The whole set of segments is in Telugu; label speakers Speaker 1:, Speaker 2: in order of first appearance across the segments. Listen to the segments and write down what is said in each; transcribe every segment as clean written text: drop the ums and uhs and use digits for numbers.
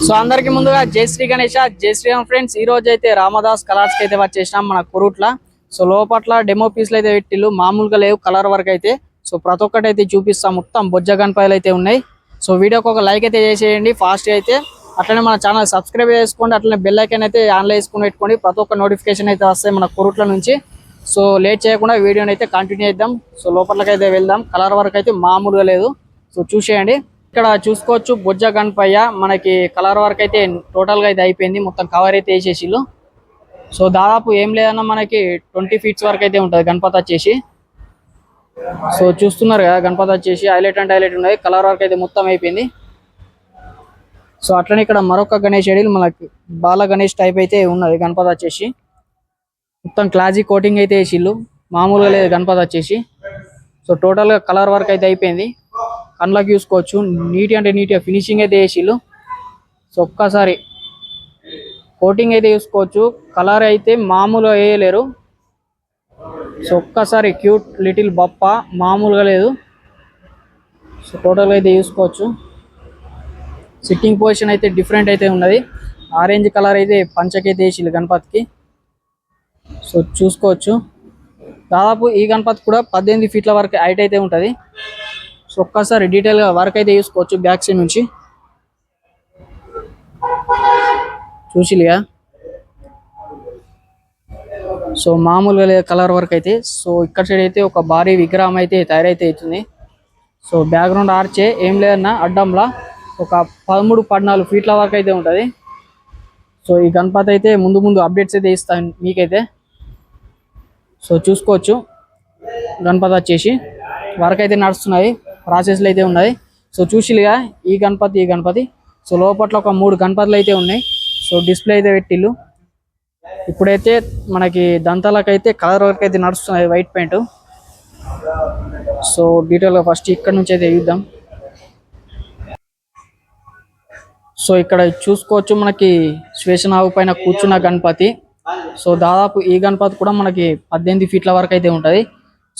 Speaker 1: సో అందరికి ముందుగా జై శ్రీ గణేష, జై శ్రీరామ్ ఫ్రెండ్స్. ఈ రోజు అయితే రామదాస్ కలర్స్ కి అయితే వచ్చేసినాం మన కురుట్ల. సో లోపట్ల డెమో పీస్లు అయితే పెట్టిల్లు, మామూలుగా లేవు కలర్ వర్క్ అయితే. సో ప్రతి ఒక్కటి అయితే చూపిస్తాం, మొత్తం బొజ్జ గణపతులు అయితే ఉన్నాయి. సో వీడియోకి ఒక లైక్ అయితే చేసేయండి ఫాస్ట్ అయితే. అట్లనే మన ఛానల్ సబ్స్క్రైబ్ చేసుకోండి, అట్లనే బెల్ ఐకాన్ అయితే ఆన్లో వేసుకుని పెట్టుకోండి. ప్రతి ఒక్క నోటిఫికేషన్ అయితే వస్తాయి మన కురుట్ల నుంచి. సో లేట్ చేయకుండా వీడియోని అయితే కంటిన్యూ చేద్దాం. సో లోపలకి అయితే వెళ్దాం. కలర్ వర్క్ అయితే మామూలుగా లేదు, సో చూసేయండి. ఇక్కడ చూసుకోవచ్చు బొజ్జ గణపయ్య, మనకి కలర్ వర్క్ అయితే టోటల్ గా అయితే అయిపోయింది, మొత్తం కవర్ అయితే వేసేసిళ్ళు. సో దాదాపు ఏం లేదన్నా మనకి 20 ఫీట్స్ వరకు అయితే ఉంటుంది గణపతి వచ్చేసి. సో చూస్తున్నారు కదా, గణపతి వచ్చేసి హైలైట్ అండ్ హైలైట్ ఉన్నది, కలర్ వర్క్ అయితే మొత్తం అయిపోయింది. సో అట్లనే ఇక్కడ మరొక గణేష్ ఎడిల్ మనకి బాల గణేష్ టైప్ అయితే ఉన్నది గణపతి వచ్చేసి. మొత్తం క్లాసిక్ కోటింగ్ అయితే వేసిళ్ళు, మామూలుగా లేదు గణపతి వచ్చేసి. సో టోటల్ గా కలర్ వర్క్ అయితే అయిపోయింది, కళ్ళకి చూసుకోవచ్చు. నీట్ అంటే నీట్గా ఫినిషింగ్ అయితే వేసిళ్ళు. సో ఒక్కసారి కోటింగ్ అయితే చూసుకోవచ్చు, కలర్ అయితే మామూలుగా వేయలేరు. సో ఒక్కసారి క్యూట్ లిటిల్ బప్ప, మామూలుగా లేదు. సో టోటల్గా అయితే చూసుకోవచ్చు, సిట్టింగ్ పొజిషన్ అయితే డిఫరెంట్ అయితే ఉన్నది. ఆరెంజ్ కలర్ అయితే పంచకైతే వేసిళ్ళు గణపతికి. సో చూసుకోవచ్చు, దాదాపు ఈ గణపతి కూడా 18 ఫీట్ల వరకు హైట్ అయితే ఉంటుంది. సో ఒక్కసారి డీటెయిల్గా వర్క్ అయితే చూసుకోవచ్చు బ్యాక్ సైడ్ నుంచి చూసిలిగా. సో మామూలుగా లేదు కలర్ వర్క్ అయితే. సో ఇక్కడ సైడ్ అయితే ఒక భారీ విగ్రహం అయితే తయారైతే అవుతుంది. సో బ్యాక్గ్రౌండ్ ఆర్చే ఏం లేదన్నా అడ్డంలా ఒక 13-14 ఫీట్ల వరకు అయితే ఉంటుంది. సో ఈ గణపతి అయితే ముందు ముందు అప్డేట్స్ అయితే ఇస్తాను మీకైతే. సో చూసుకోవచ్చు గణపతి వచ్చేసి వర్క్ అయితే నడుస్తున్నాయి, ప్రాసెస్లు అయితే ఉన్నాయి. సో చూసిలుగా ఈ గణపతి. సో లోపల ఒక 3 గణపతులు అయితే ఉన్నాయి. సో డిస్ప్లే అయితే పెట్టిల్లు. ఇప్పుడైతే మనకి దంతాలకైతే కలర్ వర్క్ అయితే నడుస్తున్నాయి, వైట్ పెయింట్. సో డీటెయిల్గా ఫస్ట్ ఇక్కడ నుంచి అయితే చూద్దాం. సో ఇక్కడ చూసుకోవచ్చు మనకి శ్వేషనాగు పైన కూర్చున్న గణపతి. సో దాదాపు ఈ గణపతి కూడా మనకి 18 ఫీట్ల వరకు అయితే ఉంటుంది.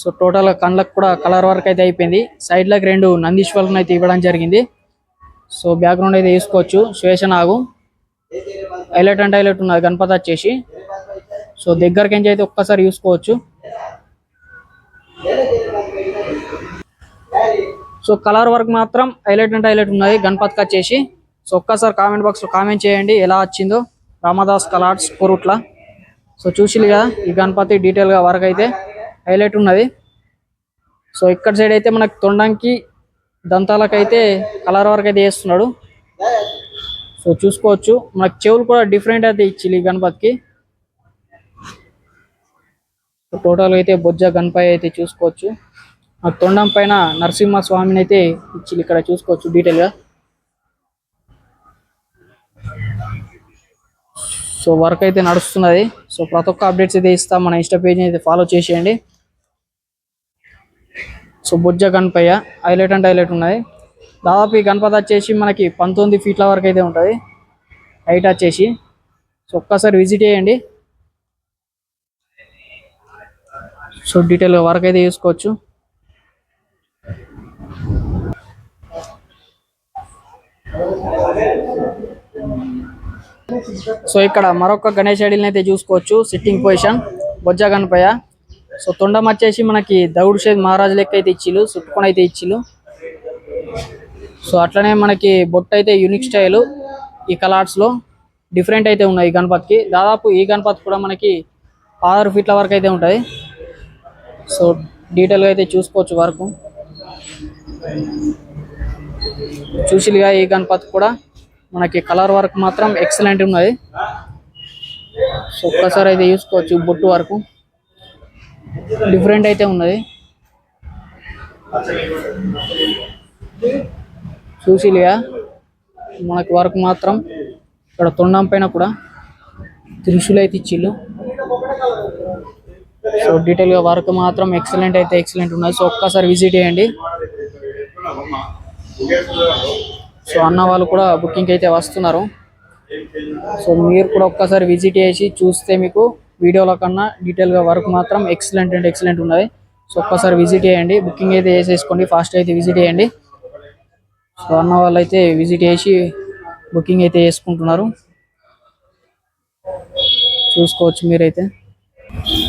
Speaker 1: సో టోటల్ కళ్ళకు కూడా కలర్ వర్క్ అయితే అయిపోయింది. సైడ్ లకు 2 నందీశ్వరులను అయితే ఇవ్వడం జరిగింది. సో బ్యాక్గ్రౌండ్ అయితే తీసుకోవచ్చు, శ్వేషనాగు హైలైట్ అండ్ హైలైట్ ఉన్నది గణపతి వచ్చేసి. సో దగ్గరకి అయితే ఒక్కసారి చూసుకోవచ్చు. సో కలర్ వర్క్ మాత్రం హైలైట్ అండ్ హైలైట్ ఉన్నది గణపతికి వచ్చేసి. సో ఒక్కసారి కామెంట్ బాక్స్ లో కామెంట్ చేయండి ఎలా వచ్చిందో రామదాస్ కలర్స్ కురుట్ల. సో చూసిలు కదా ఈ గణపతి డీటెయిల్ గా వర్క్ అయితే హైలైట్ ఉన్నది. సో ఇక్కడ సైడ్ అయితే మనకి తొండంకి దంతాలకైతే కలర్ వర్క్ అయితే వేస్తున్నాడు. సో చూసుకోవచ్చు మనకి చెవులు కూడా డిఫరెంట్ అయితే ఇచ్చి ఈ గణపతికి. టోటల్ అయితే బొజ్జ గణపతి అయితే చూసుకోవచ్చు. మనకు తొండం పైన నరసింహ స్వామిని అయితే ఇచ్చి ఇక్కడ చూసుకోవచ్చు డీటెయిల్ గా. సో వర్క్ అయితే నడుస్తున్నది. సో ప్రతి ఒక్క అప్డేట్స్ అయితే ఇస్తాం, మన ఇన్స్టా పేజ్ అయితే ఫాలో చేసేయండి. So Bojja Ganapayya highlight and highlight ఉన్నది. దాదాపు ఈ గణపతి వచ్చేసి మనకి 19 ఫీట్ల వరకు అయితే ఉంటుంది హైట్ వచ్చేసి. సో ఒక్కసారి విజిట్ చేయండి. సో డీటెయిల్గా వర్క్ అయితే చూసుకోవచ్చు. సో ఇక్కడ మరొక గణేష్ ఐడిల్ని అయితే చూసుకోవచ్చు, సిట్టింగ్ పొజిషన్ బొజ్జ గణపయ్య. సో తొండం వచ్చేసి మనకి దౌడ్ షేద్ మహారాజు లెక్క అయితే ఇచ్చిళ్ళు, చుట్టుకొని అయితే ఇచ్చిళ్ళు. సో అట్లనే మనకి బొట్టు అయితే యూనిక్ స్టైల్, ఈ కలర్స్ లో డిఫరెంట్ అయితే ఉన్నాయి ఈ గణపతికి. దాదాపు ఈ గణపతి కూడా మనకి 16 ఫీట్ల వరకు అయితే ఉంటుంది. సో డీటెయిల్గా అయితే చూసుకోవచ్చు వర్క్ చూసిలుగా. ఈ గణపతి కూడా మనకి కలర్ వర్క్ మాత్రం ఎక్సలెంట్ ఉన్నది. సో ఒక్కసారి అయితే చూసుకోవచ్చు, బొట్టు వరకు డిఫరెంట్ అయితే ఉన్నది చూసిలుగా. మనకి వర్క్ మాత్రం ఇక్కడ తొండం పైన కూడా త్రిశూలు అయితే ఇచ్చిళ్ళు. సో డీటెయిల్గా వర్క్ మాత్రం ఎక్సలెంట్ అయితే ఎక్సలెంట్ ఉన్నది. సో ఒక్కసారి విజిట్ చేయండి. సో అన్న వాళ్ళు కూడా బుకింగ్ అయితే వస్తున్నారు. సో మీరు కూడా ఒక్కసారి విజిట్ చేసి చూస్తే మీకు వీడియోల కన్నా డీటెయిల్గా వర్క్ మాత్రం ఎక్సలెంట్ అండ్ ఎక్సలెంట్ ఉన్నది. సో ఒక్కసారి విజిట్ చేయండి, బుకింగ్ అయితే వేసేసుకోండి, ఫాస్ట్ అయితే విజిట్ చేయండి. సో అన్న వాళ్ళు అయితే విజిట్ చేసి బుకింగ్ అయితే చేసుకుంటున్నారు, చూసుకోవచ్చు మీరైతే.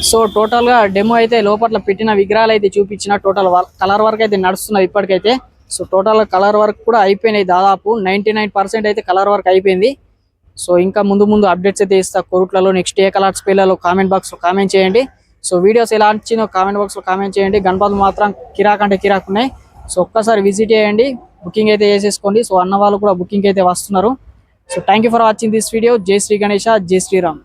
Speaker 1: సో టోటల్ గా డెమో అయితే లోపల పెట్టిన విగ్రహాలు అయితే చూపించిన టోటల్ కలర్ వర్క్ అయితే నడుస్తున్నది ఇప్పటికైతే. సో టోటల్ కలర్ వర్క్ కూడా అయిపోయినాయి, దాదాపు 99% అయితే కలర్ వర్క్ అయిపోయింది. సో ఇంకా ముందు ముందు అప్డేట్స్ అయితే ఇస్తా కొరుట్లలో. నెక్స్ట్ ఏ కలర్స్ పేర్లలో కామెంట్ బాక్స్ లో కామెంట్ చేయండి. సో వీడియోస్ ఎలా వచ్చిందో కామెంట్ బాక్స్ లో కామెంట్ చేయండి. గణపతులు మాత్రం కిరాక్ అంటే కిరాక్ ఉన్నాయి. సో ఒక్కసారి విజిట్ చేయండి, బుకింగ్ అయితే చేసేసుకోండి. సో అన్న వాళ్ళు కూడా బుకింగ్ అయితే వస్తున్నారు. So thank for watching this video. జై శ్రీ గణేష, జై శ్రీరామ్.